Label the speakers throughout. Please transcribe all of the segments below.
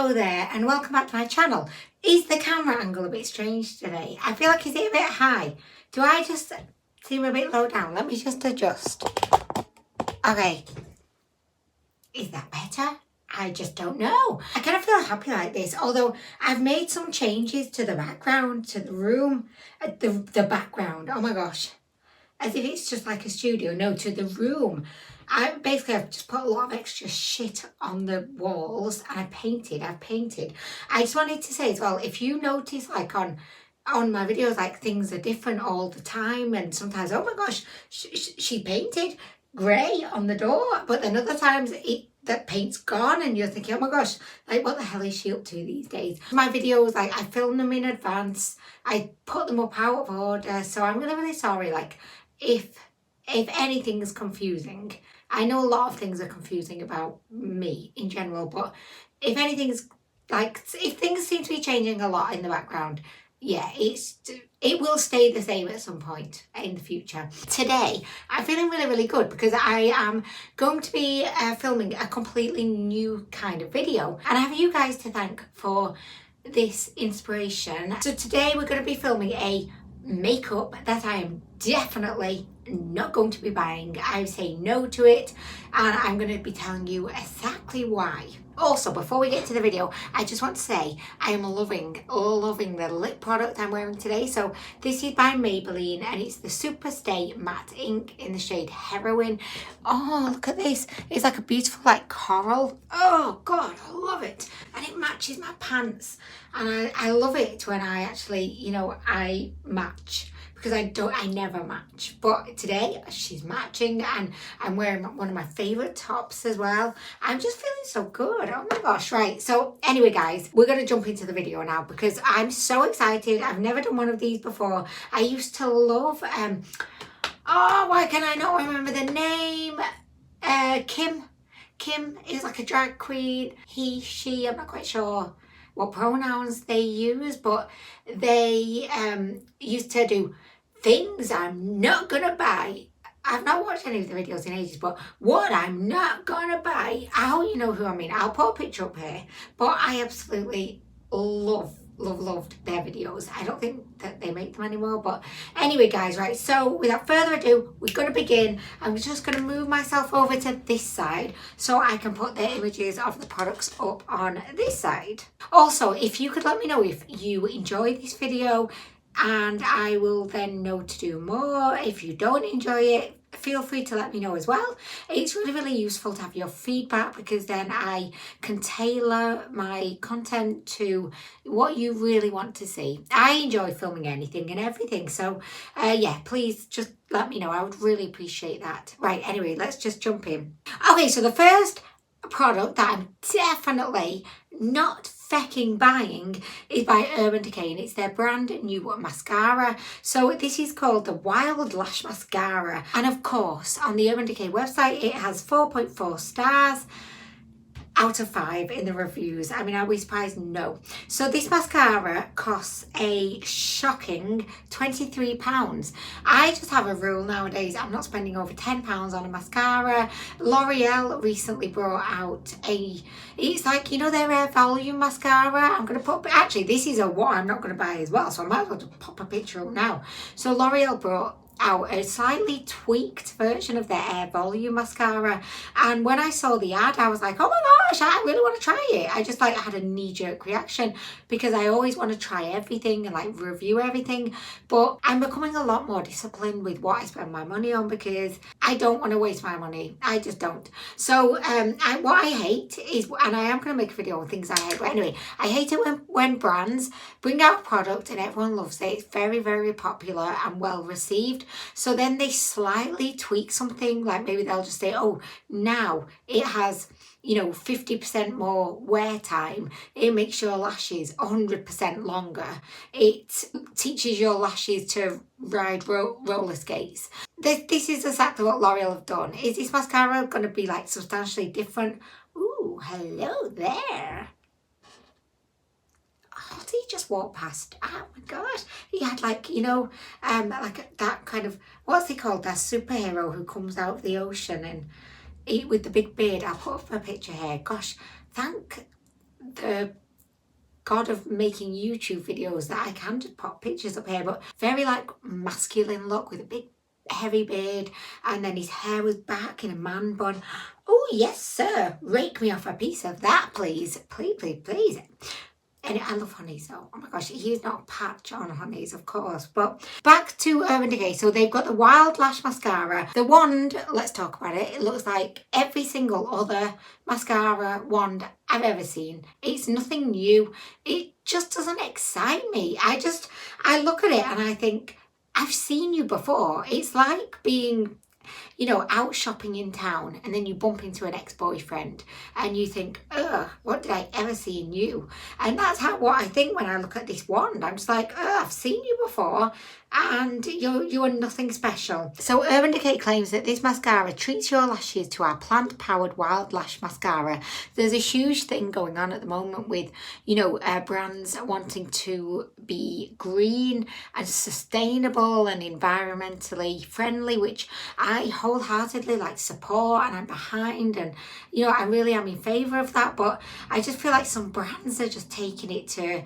Speaker 1: Hello there and welcome back to my channel. Is the camera angle a bit strange today? I feel like, is it a bit high? Do I just seem a bit low down? Let me just adjust. Okay. Is that better? I just don't know. I kind of feel happy like this, although I've made some changes to the background, to the room, the background. Oh my gosh. As if it's just like a studio. No, to the room. I've just put a lot of extra shit on the walls and I've painted. I just wanted to say as well, if you notice like on my videos, like things are different all the time and sometimes, oh my gosh, she painted grey on the door, but then other times that paint's gone and you're thinking, oh my gosh, like what the hell is she up to these days? My videos, like I film them in advance, I put them up out of order, so I'm really sorry, like if anything is confusing. I know a lot of things are confusing about me in general, but if anything's like, if things seem to be changing a lot in the background, yeah, it will stay the same at some point in the future. Today, I'm feeling really good because I am going to be filming a completely new kind of video. And I have you guys to thank for this inspiration. So today we're going to be filming a makeup that I am definitely not going to be buying. I say no to it and I'm going to be telling you exactly why. Also, before we get to the video, I just want to say I am loving the lip product I'm wearing today. So this is by Maybelline and it's the Super Stay Matte Ink in the shade Heroin. Oh, look at this. It's like a beautiful like coral. Oh God, I love it. And it matches my pants. And I love it when I actually, you know, I match. Because I never match, but today she's matching and I'm wearing one of my favorite tops as well. I'm just feeling so good. Oh my gosh. Right, so anyway guys, we're going to jump into the video now because I'm so excited. I've never done one of these before. I used to love oh, why can I not remember the name? Kim is like a drag queen. He, she, I'm not quite sure what pronouns they use, but they used to do things I'm not gonna buy. I've not watched any of the videos in ages, but what I'm not gonna buy. How you know who I mean? I'll put a picture up here, but I absolutely loved their videos. I don't think that they make them anymore, but anyway guys, right, so without further ado, we're going to begin. I'm just going to move myself over to this side so I can put the images of the products up on this side. Also, if you could let me know if you enjoyed this video, and I will then know to do more. If you don't enjoy it, feel free to let me know as well. It's really useful to have your feedback because then I can tailor my content to what you really want to see. I enjoy filming anything and everything, so yeah, please just let me know. I would really appreciate that. Right, anyway, let's just jump in. Okay, so the first product that I'm definitely not fecking buying is by Urban Decay and it's their brand new mascara. So this is called the Wild Lash Mascara, and of course on the Urban Decay website it has 4.4 stars out of 5 in the reviews. I mean, are we surprised? No. So this mascara costs a shocking £23. I just have a rule nowadays, I'm not spending over £10 on a mascara. L'Oreal recently brought out it's like, you know, their volume mascara. I'm going to put, actually this is what I'm not going to buy as well, so I might as well just pop a picture up now. So L'Oreal brought out a slightly tweaked version of their Air Volume mascara, and when I saw the ad I was like, oh my gosh, I really want to try it. I just like had a knee-jerk reaction because I always want to try everything and like review everything, but I'm becoming a lot more disciplined with what I spend my money on because I don't want to waste my money. I just don't. So what I hate is, and I am going to make a video on things I hate, but anyway, I hate it when brands bring out a product and everyone loves it. It's very popular and well received. So then they slightly tweak something, like maybe they'll just say, oh, now it has, you know, 50% more wear time. It makes your lashes 100% longer. It teaches your lashes to ride roller skates. This is exactly what L'Oreal have done. Is this mascara going to be like substantially different? Ooh, hello there. Did he just walk past? Oh my gosh, he had like, you know, like that kind of, what's he called, that superhero who comes out of the ocean and with the big beard. I'll put up a picture here. Gosh, thank the god of making YouTube videos that I can just pop pictures up here, but very like masculine look with a big hairy beard, and then his hair was back in a man bun. Oh yes sir, rake me off a piece of that please, please, please, please. And I love honeys though. Oh my gosh, he's not a patch on honeys, of course. But back to Urban Decay. So they've got the Wild Lash Mascara. The wand, let's talk about it. It looks like every single other mascara wand I've ever seen. It's nothing new. It just doesn't excite me. I look at it and I think, I've seen you before. It's like being, you know, out shopping in town and then you bump into an ex-boyfriend and you think, ugh, what did I ever see in you? And that's what I think when I look at this wand. I'm just like, ugh, I've seen you before and you are nothing special. So Urban Decay claims that this mascara treats your lashes to our plant-powered Wild Lash Mascara. There's a huge thing going on at the moment with, you know, brands wanting to be green and sustainable and environmentally friendly, which I wholeheartedly like support and I'm behind, and you know, I really am in favour of that. But I just feel like some brands are just taking it to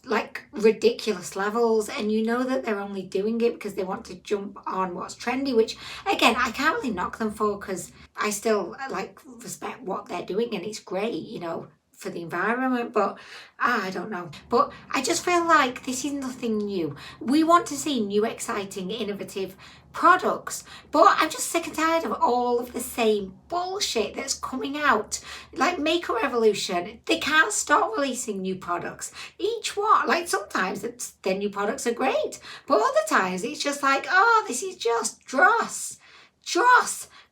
Speaker 1: like ridiculous levels, and you know that they're only doing it because they want to jump on what's trendy, which again I can't really knock them for, because I still like respect what they're doing and it's great, you know, for the environment. But I don't know, but I just feel like this is nothing new. We want to see new, exciting, innovative products, but I'm just sick and tired of all of the same bullshit that's coming out. Like Makeup Revolution, they can't stop releasing new products. Each one, like sometimes their new products are great, but other times it's just like, oh, this is just dross.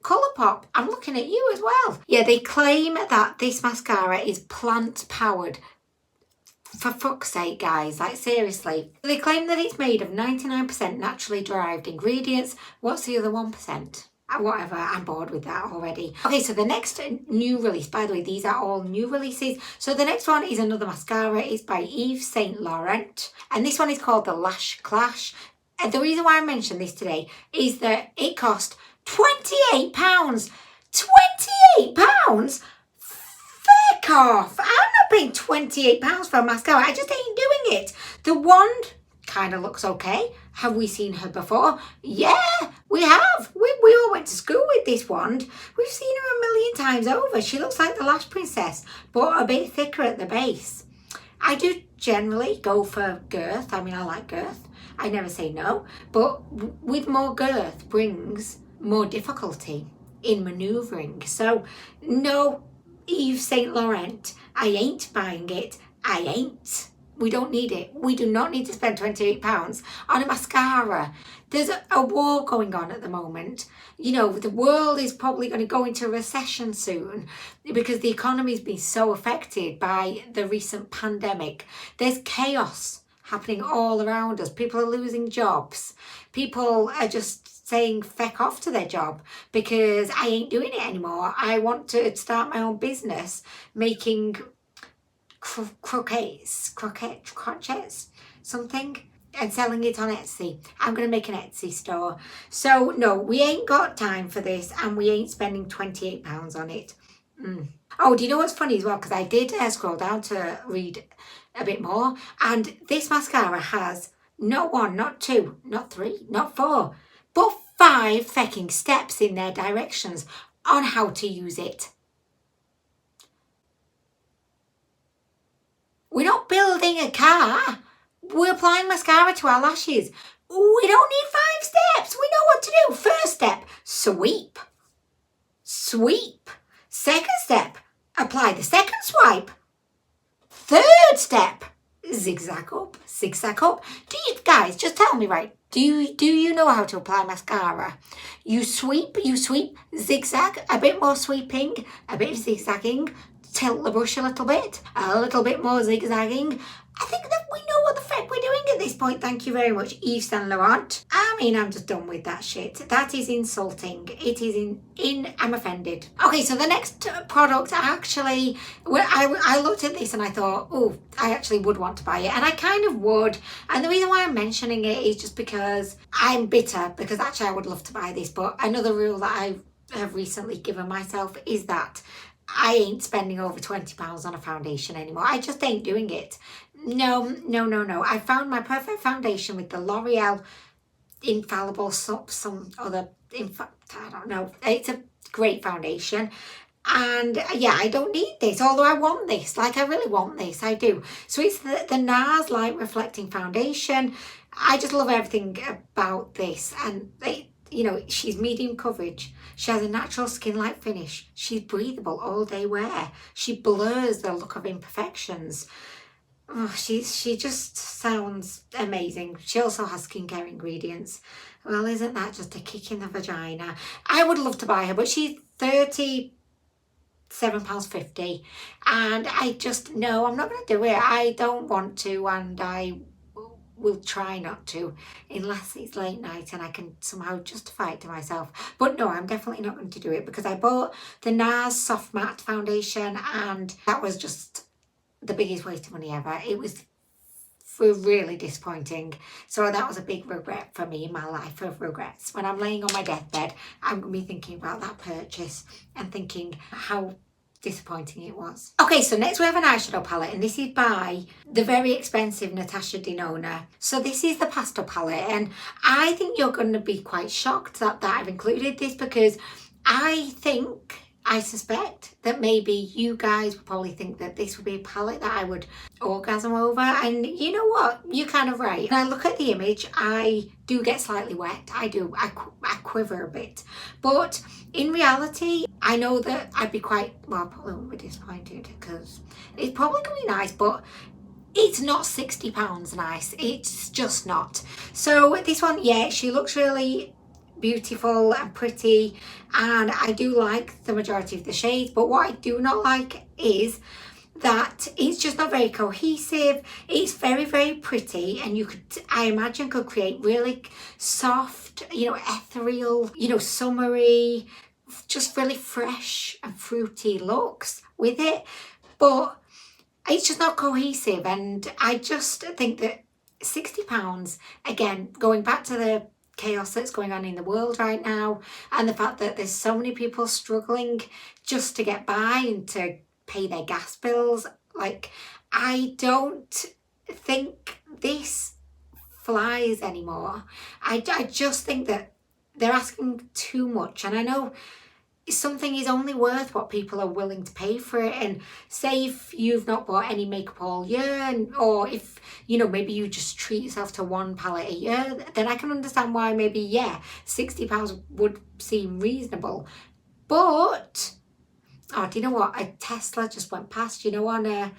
Speaker 1: Colourpop, I'm looking at you as well. Yeah, they claim that this mascara is plant powered. For fuck's sake, guys, like seriously. They claim that it's made of 99% naturally derived ingredients. What's the other 1%? Whatever, I'm bored with that already. Okay, so the next new release, by the way, these are all new releases. So the next one is another mascara. It's by Yves Saint Laurent, and this one is called the Lash Clash. And the reason why I mentioned this today is that it cost £28. £28? Feck off! I'm not paying £28 for a mascara. I just ain't doing it. The wand kind of looks okay. Have we seen her before? Yeah, we have. We all went to school with this wand. We've seen her a million times over. She looks like the Lash Princess, but a bit thicker at the base. I do generally go for girth. I mean, I like girth. I never say no. But with more girth brings more difficulty in manoeuvring. So, no, Yves Saint Laurent, I ain't buying it. I ain't. We don't need it. We do not need to spend £28 on a mascara. There's a war going on at the moment. You know, the world is probably going to go into a recession soon because the economy's been so affected by the recent pandemic. There's chaos happening all around us. People are losing jobs. People are just saying feck off to their job because I ain't doing it anymore. I want to start my own business making croquettes, something, and selling it on Etsy. I'm going to make an Etsy store. So no, we ain't got time for this, and we ain't spending £28 on it. Oh, do you know what's funny as well? Because I did scroll down to read a bit more, and this mascara has not 1, not 2, not 3, not 4, but 5 fecking steps in their directions on how to use it. We're not building a car. We're applying mascara to our lashes. We don't need 5 steps. We know what to do. First step, sweep. Sweep. Second step, apply the second swipe. Third step, zigzag up, zigzag up. Do you guys just tell me, right? Do you know how to apply mascara? You sweep, zigzag, a bit more sweeping, a bit of zigzagging, tilt the brush a little bit more zigzagging. I think that we know what the frick we're doing at this point. Thank you very much, Yves Saint Laurent. I mean, I'm just done with that shit. That is insulting. It is I'm offended. Okay, so the next product, actually, I looked at this and I thought, oh, I actually would want to buy it. And I kind of would. And the reason why I'm mentioning it is just because I'm bitter, because actually I would love to buy this. But another rule that I have recently given myself is that I ain't spending over £20 on a foundation anymore. I just ain't doing it. No, no, no, no. I found my perfect foundation with the L'Oreal Infallible, some other, I don't know. It's a great foundation. And yeah, I don't need this, although I want this. Like, I really want this. I do. So it's the Nars Light Reflecting Foundation. I just love everything about this. And you know, she's medium coverage. She has a natural skin-like finish. She's breathable all day wear. She blurs the look of imperfections. Oh, she just sounds amazing. She also has skincare ingredients. Well, isn't that just a kick in the vagina? I would love to buy her, but she's £37.50, and I just, no, I'm not going to do it. I don't want to, and I will try not to, unless it's late night and I can somehow justify it to myself. But no, I'm definitely not going to do it, because I bought the Nars Soft Matte Foundation, and that was just the biggest waste of money ever. It was really disappointing. So that was a big regret for me in my life of regrets. When I'm laying on my deathbed, I'm going to be thinking about that purchase and thinking how disappointing it was. Okay, so next we have an eyeshadow palette, and this is by the very expensive Natasha Denona. So this is the Pastel Palette, and I think you're going to be quite shocked that I've included this, because I suspect that maybe you guys would probably think that this would be a palette that I would orgasm over. And you know what? You're kind of right. When I look at the image, I do get slightly wet. I do. I quiver a bit. But in reality, I know that I'd be quite, well, probably won't be disappointed, because it's probably going to be nice, but it's not £60 nice. It's just not. So this one, yeah, she looks really beautiful and pretty, and I do like the majority of the shades, but what I do not like is that it's just not very cohesive. It's very, very pretty, and you could, I imagine, could create really soft, you know, ethereal, you know, summery, just really fresh and fruity looks with it, but it's just not cohesive. And I just think that £60, again, going back to the chaos that's going on in the world right now, and the fact that there's so many people struggling just to get by and to pay their gas bills, like, I don't think this flies anymore. I just think that they're asking too much, and I know something is only worth what people are willing to pay for it. And say if you've not bought any makeup all year, or if, you know, maybe you just treat yourself to one palette a year, then I can understand why maybe, yeah, £60 would seem reasonable. But oh, do you know what? A Tesla just went past, you know, on the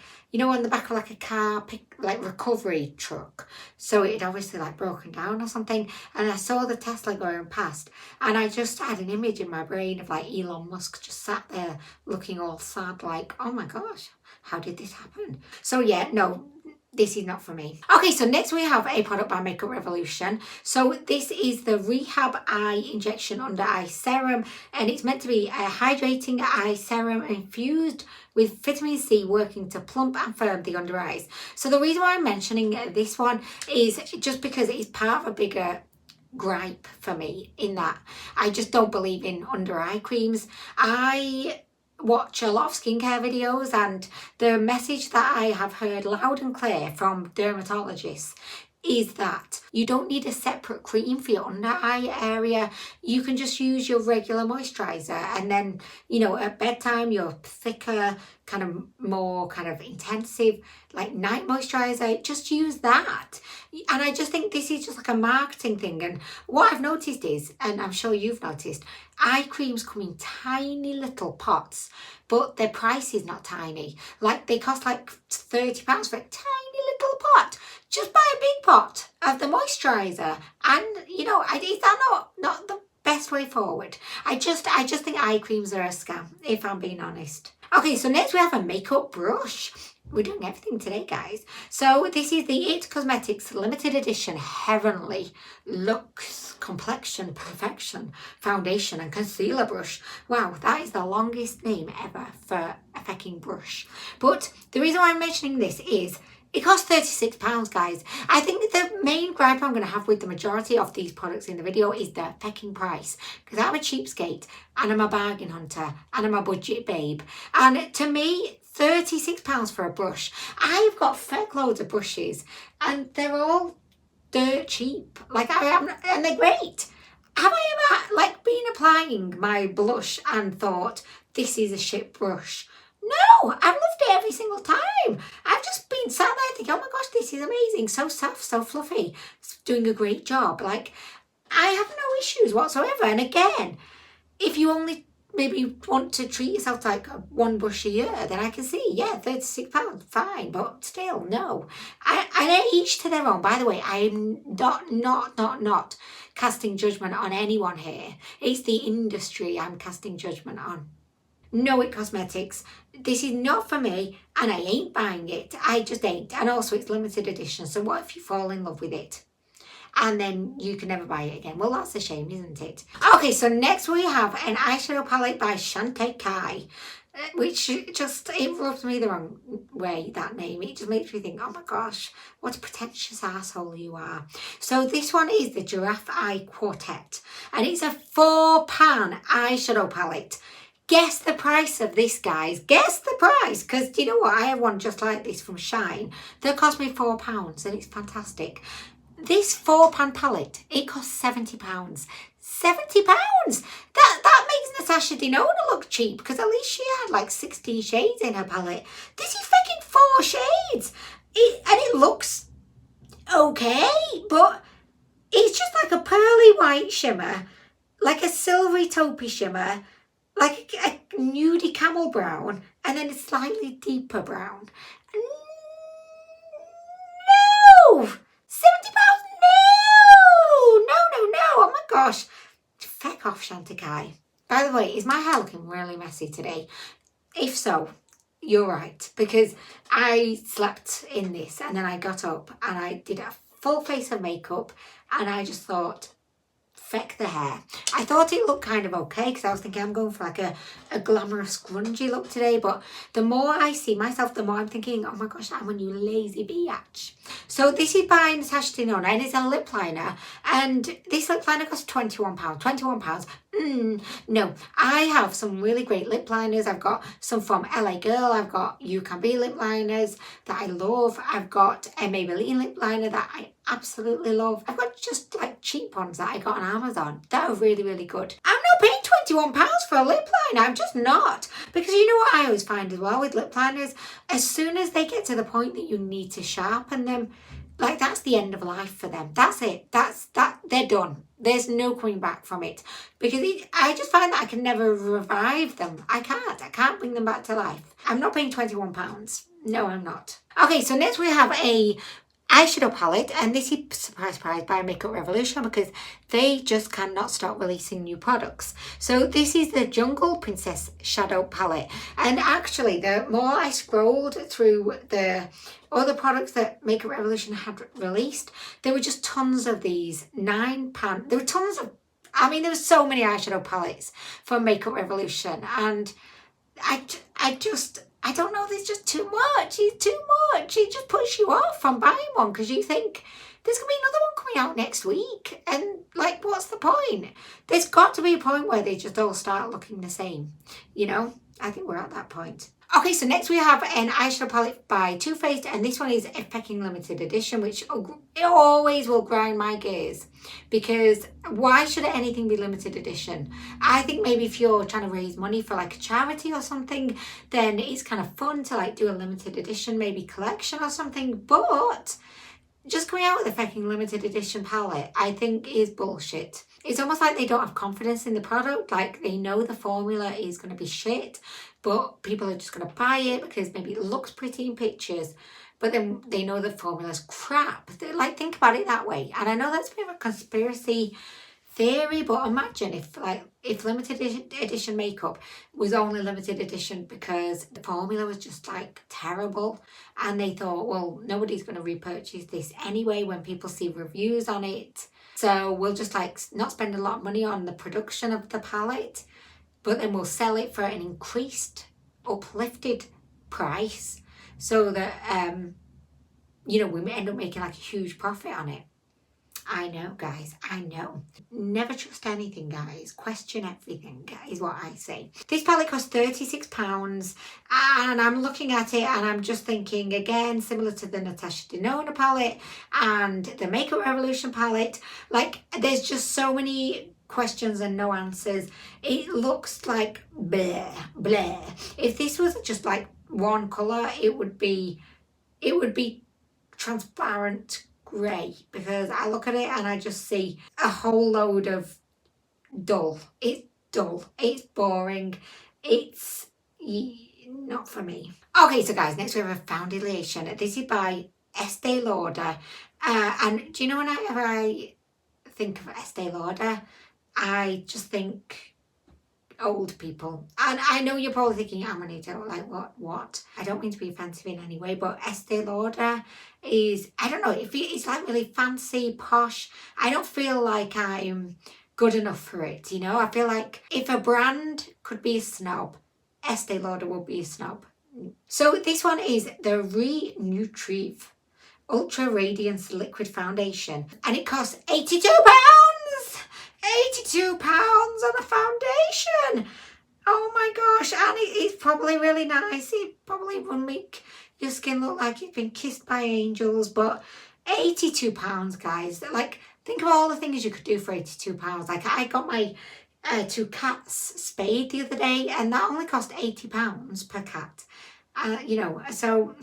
Speaker 1: back of like a car, like recovery truck. So it had obviously like broken down or something. And I saw the Tesla going past, and I just had an image in my brain of like Elon Musk just sat there looking all sad, like, oh my gosh, how did this happen? So yeah, no, this is not for me. Okay, so next we have a product by Makeup Revolution. So this is the Rehab Eye Injection Under Eye Serum, and it's meant to be a hydrating eye serum infused with vitamin C, working to plump and firm the under eyes. So the reason why I'm mentioning this one is just because it's part of a bigger gripe for me, in that I just don't believe in under eye creams. I watch a lot of skincare videos, and the message that I have heard loud and clear from dermatologists is that you don't need a separate cream for your under eye area. You can just use your regular moisturizer, and then, you know, at bedtime, your thicker, kind of more kind of intensive, like night moisturizer, just use that. And I just think this is just like a marketing thing. And what I've noticed is, and I'm sure you've noticed, eye creams come in tiny little pots, but their price is not tiny. Like, they cost like £30 for a tiny little pot. Just buy a big pot of the moisturizer, and, you know, is that not the best way forward? I just think eye creams are a scam, if I'm being honest. Okay, so next we have a makeup brush. We're doing everything today, guys. So this is the It Cosmetics limited edition Heavenly Luxe Complexion Perfection Foundation and Concealer Brush. Wow, that is the longest name ever for a fucking brush. But the reason why I'm mentioning this is It costs £36, guys. I think the main gripe I'm going to have with the majority of these products in the video is the fecking price. Because I'm a cheapskate, and I'm a bargain hunter, and I'm a budget babe. And to me, £36 for a brush. I've got feck loads of brushes, and they're all dirt cheap. Like, and they're great. Have I ever, like, been applying my blush and thought, this is a shit brush? No, I've loved it every single time. I've just been sat there thinking, oh my gosh, this is amazing. So soft, so fluffy. It's doing a great job. Like, I have no issues whatsoever. And again, if you only maybe want to treat yourself to like one brush a year, then I can see, yeah, £36, fine. But still, no. And each to their own. By the way, I'm not casting judgment on anyone here. It's the industry I'm casting judgment on. No It Cosmetics, this is not for me, and I ain't buying it. I just ain't. And also it's limited edition, so what if you fall in love with it and then you can never buy it again? Well, that's a shame, isn't it? Okay, so next we have an eyeshadow palette by Decay, which just, it rubs me the wrong way, that name. It just makes me think, oh my gosh, what a pretentious asshole you are. So this one is the Giraffe Eye Quartet, and it's a 4-pan eyeshadow palette. Guess the price of this, guys. Guess the price. Because do you know what? I have one just like this from Shine that cost me £4 and it's fantastic. This 4-pan palette, it costs £70. £70! That makes Natasha Denona look cheap because at least she had like 16 shades in her palette. This is fucking 4 shades. And it looks okay, but it's just like a pearly white shimmer, like a silvery taupey shimmer, like a nudie camel brown, and then a slightly deeper brown. No! £70? No! Oh my gosh. Feck off, Chanticleer. By the way, is my hair looking really messy today? If so, you're right, because I slept in this and then I got up and I did a full face of makeup and I just thought, feck the hair. I thought it looked kind of okay because I was thinking I'm going for like a glamorous grungy look today, but the more I see myself, the more I'm thinking, oh my gosh, I'm a new lazy biatch. So this is by Natasha Denona and it's a lip liner, and this lip liner costs £21. £21? No. I have some really great lip liners. I've got some from LA Girl. I've got You Can Be lip liners that I love. I've got a Maybelline lip liner that I absolutely love. I've got just like cheap ones that I got on Amazon that are really, really good. I'm not paying £21 for a lip liner. I'm just not. Because you know what I always find as well with lip liners? As soon as they get to the point that you need to sharpen them, like that's the end of life for them. That's it. They're done. There's no coming back from it. Because I just find that I can never revive them. I can't bring them back to life. I'm not paying £21. No, I'm not. Okay, so next we have a eyeshadow palette, and this is, surprise, surprise, by Makeup Revolution because they just cannot stop releasing new products. So this is the Jungle Princess Shadow Palette, and actually the more I scrolled through the other products that Makeup Revolution had released, there were just tons of these 9-pan. There were tons of, I mean, there were so many eyeshadow palettes from Makeup Revolution, and I don't know, there's just too much. It's too much. It just puts you off from buying one because you think there's going to be another one coming out next week. And like, what's the point? There's got to be a point where they just all start looking the same. You know, I think we're at that point. Okay, so next we have an eyeshadow palette by Too Faced, and this one is a pecking limited edition, which it always will grind my gears because why should anything be limited edition? I think maybe if you're trying to raise money for like a charity or something, then it's kind of fun to like do a limited edition, maybe collection or something, but just coming out with a fucking limited edition palette, I think is bullshit. It's almost like they don't have confidence in the product, like they know the formula is going to be shit, but people are just going to buy it because maybe it looks pretty in pictures, but then they know the formula's crap. Like, think about it that way. And I know that's a bit of a conspiracy theory, but imagine if limited edition makeup was only limited edition because the formula was just like terrible, and they thought, well, nobody's going to repurchase this anyway when people see reviews on it, so we'll just like not spend a lot of money on the production of the palette, but then we'll sell it for an increased, uplifted price so that you know, we end up making like a huge profit on it. I know, guys, I know. Never trust anything, guys. Question everything, is what I say. This palette cost £36, and I'm looking at it and I'm just thinking, again, similar to the Natasha Denona palette and the Makeup Revolution palette, like, there's just so many questions and no answers. It looks like bleh, bleh. If this was just like one colour, it would be transparent grey, because I look at it and I just see a whole load of dull. It's dull, it's boring, it's not for me. Okay, so guys, next we have a foundation. This is by Estee Lauder, and do you know, whenever I think of Estee Lauder, I just think old people. And I know you're probably thinking, Amanita, like what? I don't mean to be offensive in any way, but Estee Lauder is, I don't know, it's like really fancy, posh. I don't feel like I'm good enough for it, you know? I feel like if a brand could be a snob, Estee Lauder would be a snob. So this one is the Renutrieve Ultra Radiance Liquid Foundation, and it costs £82! £82 on a foundation. Oh my gosh, and it's probably really nice. It probably won't make your skin look like it's been kissed by angels, but £82, guys. Like, think of all the things you could do for £82. Like, I got my 2 cats spayed the other day, and that only cost £80 per cat. You know, so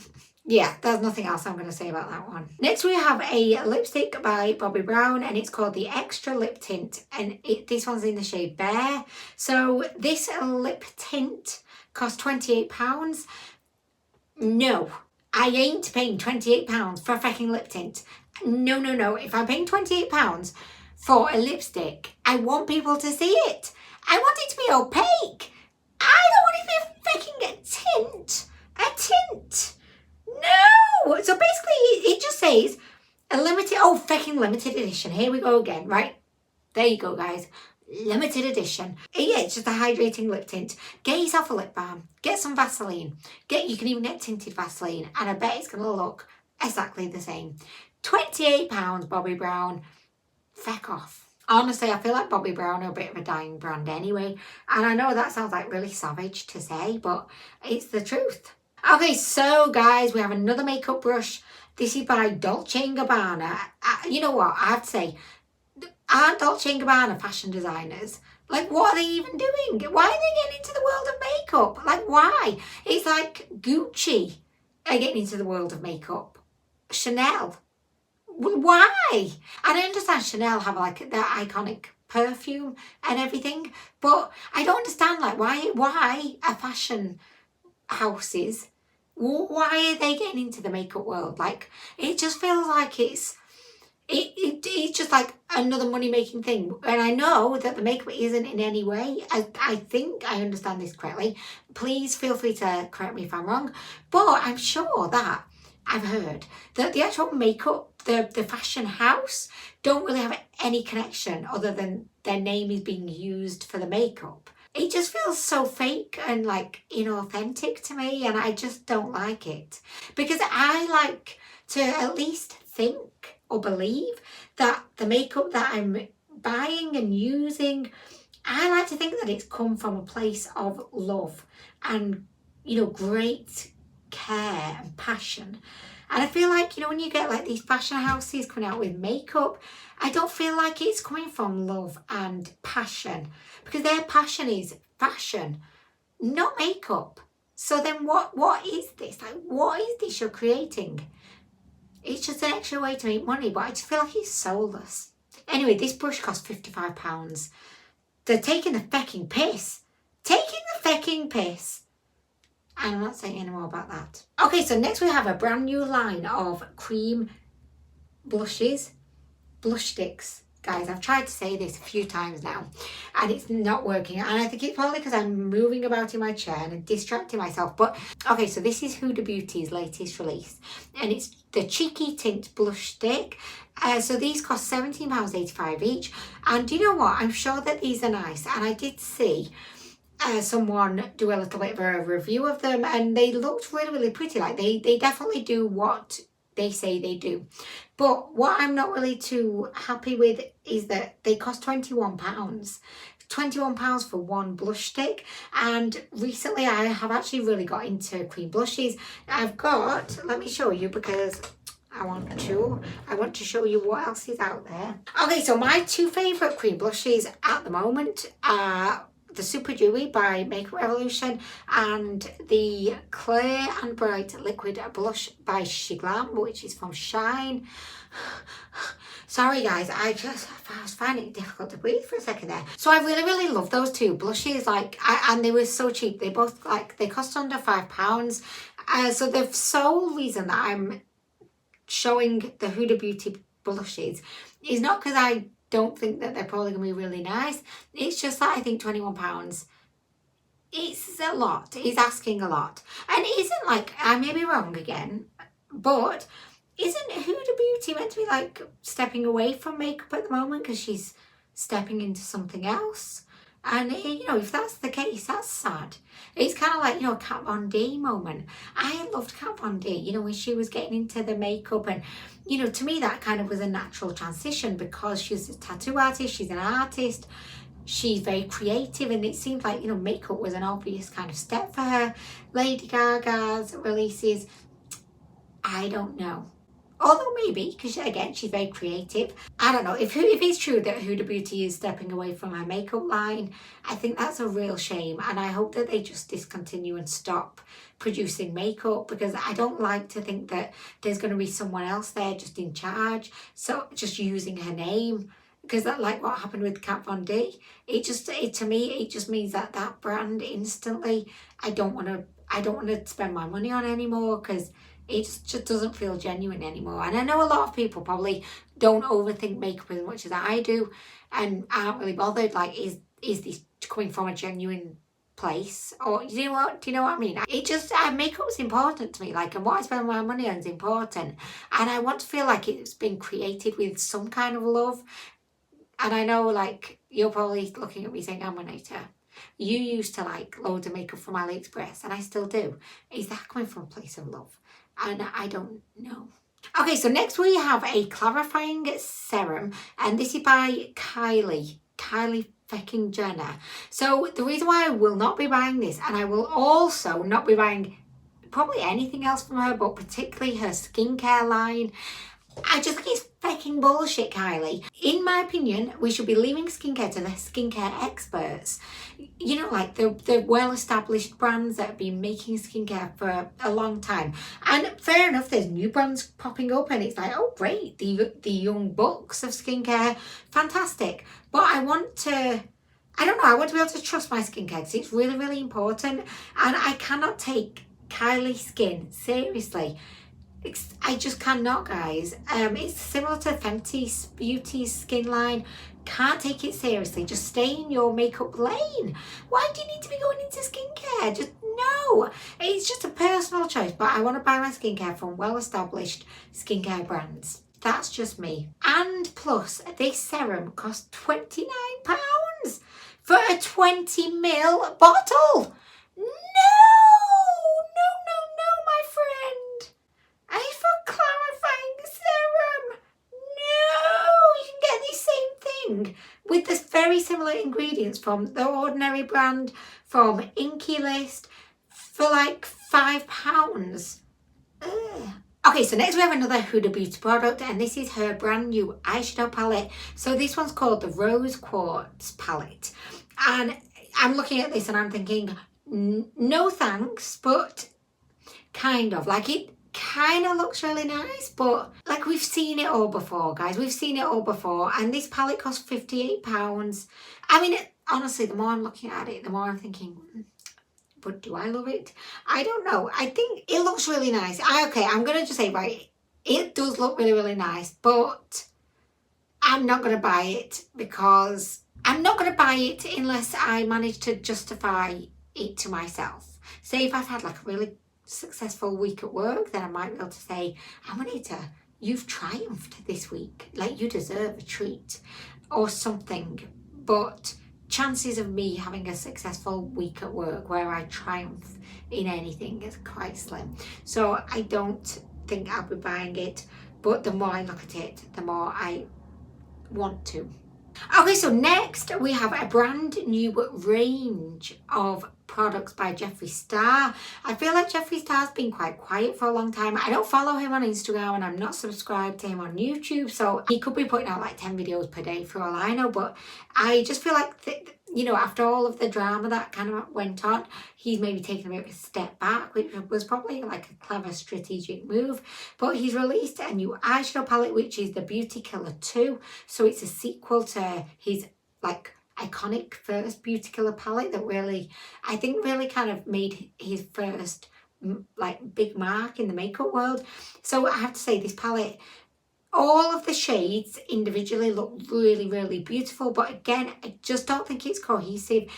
Speaker 1: yeah, there's nothing else I'm going to say about that one. Next we have a lipstick by Bobbi Brown, and it's called the Extra Lip Tint, and this one's in the shade Bear. So this lip tint cost £28. No, I ain't paying £28 for a fucking lip tint. No. If I'm paying £28 for a lipstick, I want people to see it. I want it to be opaque. I don't want it to be fucking a tint. A tint. No! So basically, it just says a limited, limited edition. Here we go again, right? There you go, guys. Limited edition. Yeah, it's just a hydrating lip tint. Get yourself a lip balm. Get some Vaseline. You can even get tinted Vaseline, and I bet it's going to look exactly the same. £28, Bobbi Brown. Feck off. Honestly, I feel like Bobbi Brown are a bit of a dying brand anyway. And I know that sounds like really savage to say, but it's the truth. Okay, so guys, we have another makeup brush. This is by Dolce Gabbana. You know what? I have to say, aren't Dolce Gabbana fashion designers? Like, what are they even doing? Why are they getting into the world of makeup? Like, why? It's like Gucci are getting into the world of makeup. Chanel. Why? And I understand Chanel have like their iconic perfume and everything, but I don't understand, like, why are fashion houses, why are they getting into the makeup world? Like, it just feels like it's just like another money making thing. And I know that the makeup isn't in any way. I think I understand this correctly. Please feel free to correct me if I'm wrong, but I'm sure that I've heard that the actual makeup, the fashion house, don't really have any connection other than their name is being used for the makeup. It just feels so fake and like inauthentic to me, and I just don't like it, because I like to at least think or believe that the makeup that I'm buying and using, I like to think that it's come from a place of love and, great care and passion. And I feel like, when you get like these fashion houses coming out with makeup, I don't feel like it's coming from love and passion, because their passion is fashion, not makeup. So then what is this? Like, what is this you're creating? It's just an extra way to make money, but I just feel like it's soulless. Anyway, this brush costs £55. They're taking the fecking piss. And I'm not saying any more about that. Okay, so next we have a brand new line of cream blushes, blush sticks. Guys, I've tried to say this a few times now, and it's not working. And I think it's probably because I'm moving about in my chair and distracting myself. But, okay, so this is Huda Beauty's latest release, and it's the Cheeky Tint Blush Stick. So these cost £17.85 each. And do you know what? I'm sure that these are nice. And I did see someone do a little bit of a review of them, and they looked really, really pretty. Like, they definitely do what they say they do. But what I'm not really too happy with is that they cost £21. £21 for one blush stick. And recently I have actually really got into cream blushes. I've got, let me show you because I want to show you what else is out there. Okay, so my two favourite cream blushes at the moment are the Super Dewy by Makeup Revolution and the Clear and Bright Liquid Blush by Shiglam, which is from Shine. Sorry guys, I was finding it difficult to breathe for a second there. So I really love those two blushes, and they were so cheap. They both they cost under £5. So the sole reason that I'm showing the Huda Beauty blushes is not because I don't think that they're probably going to be really nice. It's just that I think £21, it's a lot. It's asking a lot. And it isn't I may be wrong again, but isn't Huda Beauty meant to be stepping away from makeup at the moment because she's stepping into something else? And if that's the case, that's sad. It's kind of like, Kat Von D moment. I loved Kat Von D, when she was getting into the makeup, and to me that kind of was a natural transition because she's a tattoo artist, she's an artist, she's very creative, and it seemed like, makeup was an obvious kind of step for her. Lady Gaga's releases, I don't know. Although maybe, because again, she's very creative. I don't know. If it's true that Huda Beauty is stepping away from her makeup line, I think that's a real shame. And I hope that they just discontinue and stop producing makeup, because I don't like to think that there's going to be someone else there just in charge. So just using her name. Because that, like what happened with Kat Von D, to me, it just means that that brand instantly, I don't want to spend my money on anymore, because it just doesn't feel genuine anymore. And I know a lot of people probably don't overthink makeup as much as I do and aren't really bothered. Is this coming from a genuine place? Or do you know what I mean? It just, makeup's important to me. And what I spend my money on is important. And I want to feel like it's been created with some kind of love. And I know you're probably looking at me saying, Anwen, you used to loads of makeup from AliExpress, and I still do. Is that coming from a place of love? And I don't know. Okay, so next we have a clarifying serum, and this is by Kylie fucking Jenner. So the reason why I will not be buying this, and I will also not be buying probably anything else from her, but particularly her skincare line, I just think it's fucking bullshit, Kylie. In my opinion, we should be leaving skincare to the skincare experts. The well-established brands that have been making skincare for a long time. And fair enough, there's new brands popping up and it's oh great, the young bucks of skincare, fantastic. But I want to be able to trust my skincare because it's really important. And I cannot take Kylie Skin seriously. I just cannot, guys. It's similar to Fenty Beauty's skin line. Can't take it seriously. Just stay in your makeup lane. Why do you need to be going into skincare? Just no. It's just a personal choice, but I want to buy my skincare from well-established skincare brands. That's just me. And plus, this serum costs £29 for a 20ml bottle. No, my friend. I for clarifying serum. No, you can get the same thing with this very similar ingredients from The Ordinary brand, from Inky List, for £5. Ugh. Okay, so next we have another Huda Beauty product, and this is her brand new eyeshadow palette. So this one's called the Rose Quartz palette, and I'm looking at this and I'm thinking, no thanks, but kind of it kind of looks really nice, but we've seen it all before, guys. We've seen it all before, and this palette costs £58. I mean, honestly, the more I'm looking at it, the more I'm thinking, but do I love it? I don't know. I think it looks really nice. Okay, I'm going to just say, right, it does look really nice, but I'm not going to buy it because I'm not going to buy it unless I manage to justify it to myself. Say if I've had a really successful week at work, then I might be able to say, Amanita, you've triumphed this week. You deserve a treat or something. But chances of me having a successful week at work where I triumph in anything is quite slim. So I don't think I'll be buying it, but the more I look at it, the more I want to. Okay, so next we have a brand new range of products by Jeffree Star. I feel like Jeffree Star's been quite quiet for a long time. I don't follow him on Instagram and I'm not subscribed to him on YouTube, so he could be putting out like 10 videos per day for all I know, but I just feel like you know, after all of the drama that kind of went on, he's maybe taken a bit of a step back, which was probably like a clever strategic move. But he's released a new eyeshadow palette, which is the Beauty Killer 2. So it's a sequel to his like iconic first Beauty Killer palette that really, I think really kind of made his first like big mark in the makeup world. So I have to say this palette, all of the shades individually look really, really beautiful. But again, I just don't think it's cohesive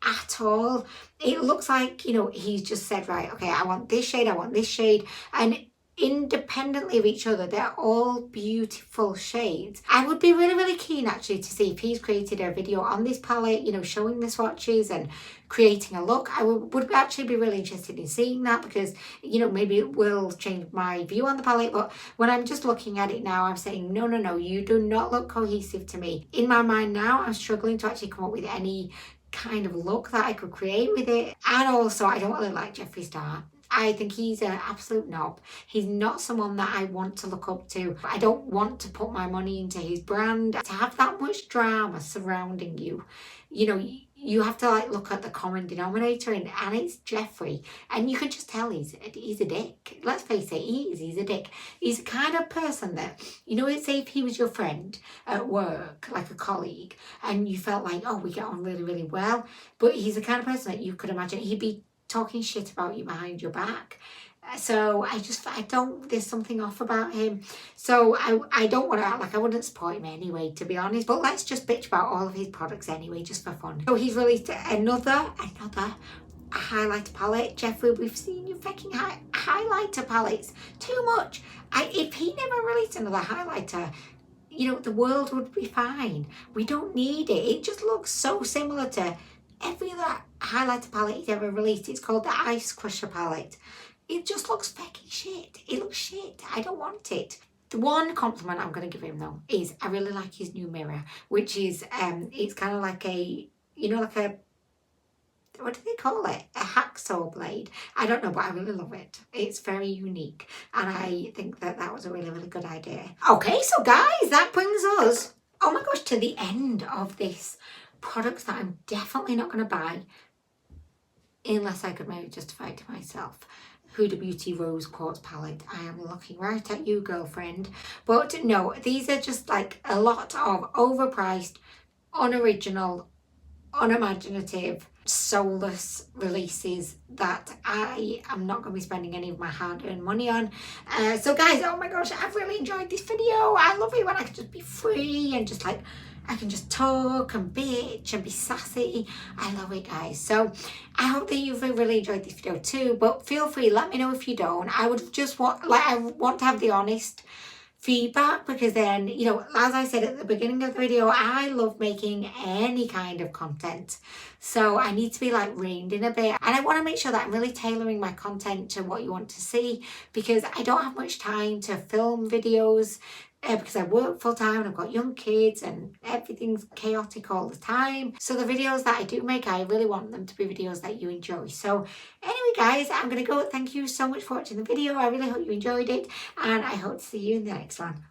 Speaker 1: at all. It looks like, you know, he's just said, right, okay, I want this shade, I want this shade. And independently of each other, they're all beautiful shades. I would be really, really keen actually to see if he's created a video on this palette, you know, showing the swatches and creating a look. I would actually be really interested in seeing that, because, you know, maybe it will change my view on the palette. But when I'm just looking at it now, I'm saying, no, no, no, you do not look cohesive to me. In my mind now, I'm struggling to actually come up with any kind of look that I could create with it. And also, I don't really like Jeffree Star. I think he's an absolute knob. He's not someone that I want to look up to. I don't want to put my money into his brand. To have that much drama surrounding you, you know, you have to like look at the common denominator, and it's Jeffree. And you can just tell he's a dick. Let's face it, he's a dick. He's the kind of person that, you know, say if he was your friend at work, like a colleague, and you felt like, oh, we get on really, really well. But he's the kind of person that you could imagine he'd be talking shit about you behind your back. So I don't, there's something off about him. So I don't want to act like I wouldn't support him anyway, to be honest. But let's just bitch about all of his products anyway, just for fun. So he's released another highlighter palette. Jeffree, we've seen you fucking highlighter palettes too much. If he never released another highlighter, you know, the world would be fine. We don't need it. It just looks so similar to every other highlighter palette he's ever released. It's called the Ice Crusher palette. It just looks fucking shit. It looks shit. I don't want it. The one compliment I'm going to give him though is I really like his new mirror, which is it's kind of like a, you know, like a, what do they call it? A hacksaw blade. I don't know, but I really love it. It's very unique, and I think that that was a really, really good idea. Okay, so guys, that brings us, oh my gosh, to the end of this products that I'm definitely not going to buy unless I could maybe justify it to myself. Huda Beauty Rose Quartz palette. I am looking right at you, girlfriend. But no, these are just like a lot of overpriced, unoriginal, unimaginative, soulless releases that I am not going to be spending any of my hard-earned money on. So guys, oh my gosh, I've really enjoyed this video. I love it when I can just be free and just like, I can just talk and bitch and be sassy. I love it, guys. So I hope that you've really enjoyed this video too, but feel free, let me know if you don't. I would just want, like, I want to have the honest feedback, because then, you know, as I said at the beginning of the video, I love making any kind of content. So I need to be like reined in a bit, and I want to make sure that I'm really tailoring my content to what you want to see, because I don't have much time to film videos. Because I work full time and I've got young kids and everything's chaotic all the time. So the videos that I do make, I really want them to be videos that you enjoy. So anyway, guys, I'm going to go. Thank you so much for watching the video. I really hope you enjoyed it, and I hope to see you in the next one.